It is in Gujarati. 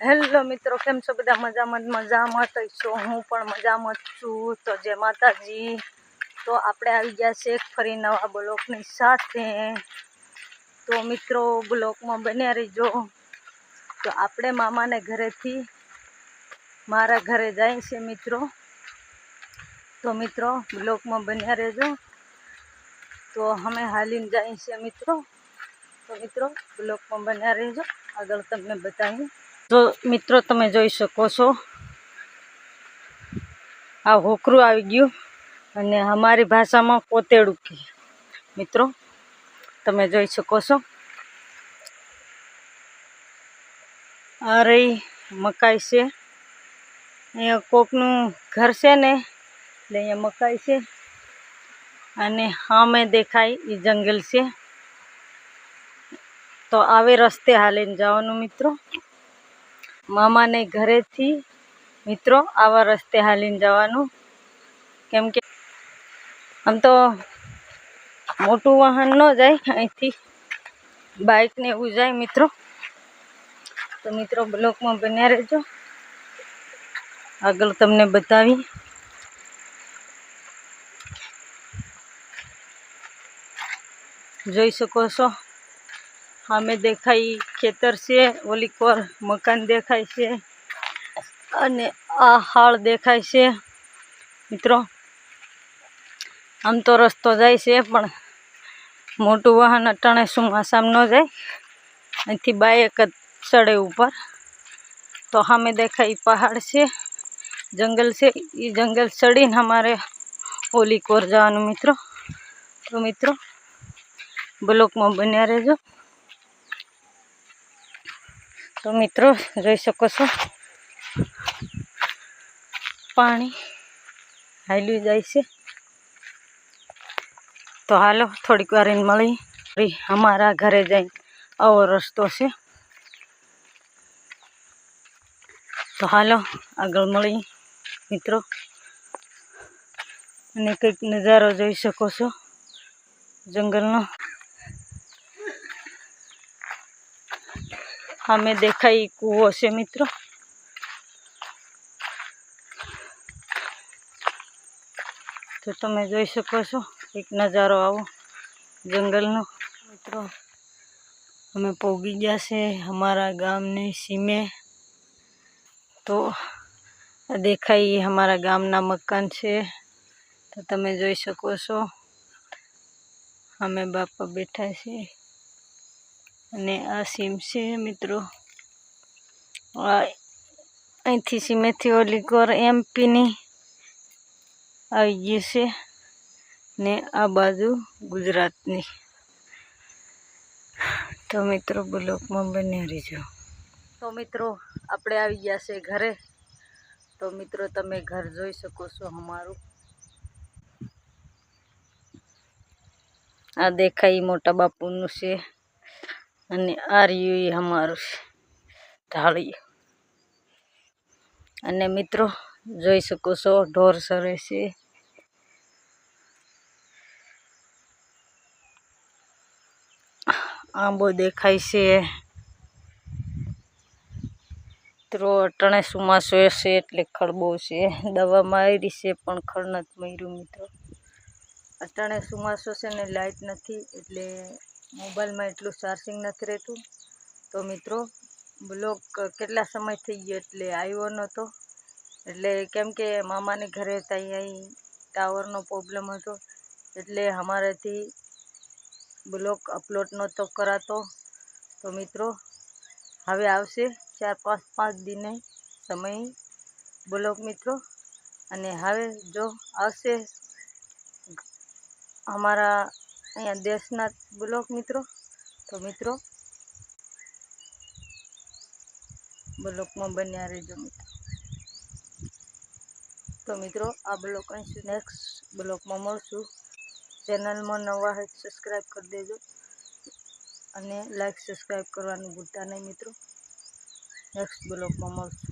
હેલો મિત્રો, કેમ છો બધા? મજામાં છો? હું પણ મજામાં છું. તો જય માતાજી. તો આપણે આવી ગયા છે ફરી નવા બ્લોગની સાથે. તો મિત્રો બ્લોગમાં બન્યા રહીજો. તો આપણે મામાને ઘરેથી મારા ઘરે જાય છે મિત્રો. તો મિત્રો બ્લોગમાં બન્યા રહેજો. તો અમે હાલીને જાય છે મિત્રો. તો મિત્રો બ્લોગમાં બન્યા રહેજો, આગળ તમને બતાવી. તો મિત્રો તમે જોઈ શકો છો, આ હોકરું આવી ગયું અને અમારી ભાષામાં પોતેડું કે મિત્રો તમે જોઈ શકો છો. આ રહી મકાઈ છે. અહીંયા કોકનું ઘર છે ને, એટલે અહીંયા મકાઈ છે. અને સામે દેખાય એ જંગલ છે. તો આવે રસ્તે હાલીને જવાનું મિત્રો. મામાને ઘરેથી મિત્રો આવા રસ્તે હાલીને જવાનું, કેમ કે આમ તો મોટું વાહન ન જાય, અહીંથી બાઇક ને એવું જાય મિત્રો. તો મિત્રો બ્લોકમાં બન્યા રહેજો, આગળ તમને બતાવી. જોઈ શકો છો સામે દેખાય ખેતર છે, ઓલી કોર મકાન દેખાય છે અને આ હાળ દેખાય છે મિત્રો. આમ તો રસ્તો જાય છે, પણ મોટું વાહન અટાણે ચોમાસામ ન જાય, અહીંથી બાઇક જ ચડે ઉપર. તો સામે દેખાય પહાડ છે, જંગલ છે. એ જંગલ ચડીને અમારે ઓલી કોર જવાનું મિત્રો. તો મિત્રો બ્લોકમાં બન્યા રહેજો. તો મિત્રો જોઈ શકો છો પાણી હાલ્યું જાય છે. તો હાલો થોડીક વાર મળી અમારા ઘરે જાય આવો રસ્તો છે. તો હાલો આગળ મળી મિત્રો. અને કંઈક નજારો જોઈ શકો છો જંગલનો. સામે દેખાય કૂવો છે મિત્રો. તો તમે જોઈ શકો છો એક નજારો આવો જંગલનો મિત્રો. અમે પહોંચી ગયા છે અમારા ગામની સીમે. તો દેખાય અમારા ગામના મકાન છે. તો તમે જોઈ શકો છો અમે બાપા બેઠા છે અને આ સીમ છે મિત્રો. અહીંથી સીમેથી ઓલી કોર એમપીની આવી ગઈ છે ને આ બાજુ ગુજરાતની. તો મિત્રો બ્લોકમાં બન્યા રહેજો. તો મિત્રો આપણે આવી ગયા છે ઘરે. તો મિત્રો તમે ઘર જોઈ શકો છો અમારું. આ દેખાય મોટા બાપુનું છે અને આ રહ્યું અમારું છે ઢાળી. અને મિત્રો જોઈ શકો છો ઢોર સરે છે. આંબો દેખાય છે. મિત્રો અટાણે ચોમાસું છે એટલે ખડબો છે. દવા મારી છે પણ ખડ નથી માર્યું મિત્રો. અટાણે ચોમાસું છે ને લાઇટ નથી, એટલે મોબાઈલમાં એટલું ચાર્જિંગ નથી રહેતું. તો મિત્રો બ્લોગ કેટલા સમય થઈ ગયો એટલે આવ્યો નહોતો. એટલે કેમ કે મામાને ઘરે ત્યાં ટાવરનો પ્રોબ્લેમ હતો, એટલે અમારાથી બ્લોગ અપલોડ નહોતો કરાતો. તો મિત્રો હવે આવશે 4-5 દિને સમય બ્લોગ મિત્રો. અને હવે જો આવશે અમારા અહીંયા દેશના બ્લોગ મિત્રો. તો મિત્રો બ્લોગમાં બન્યા રહેજો મિત્રો. તો મિત્રો આ બ્લોગ અહીં નેક્સ્ટ બ્લોગમાં મળશું. ચેનલમાં નવા હોય સબસ્ક્રાઈબ કરી દેજો અને લાઈક સબસ્ક્રાઈબ કરવાનું ભૂલતા નહીં મિત્રો. નેક્સ્ટ બ્લોગમાં મળશું.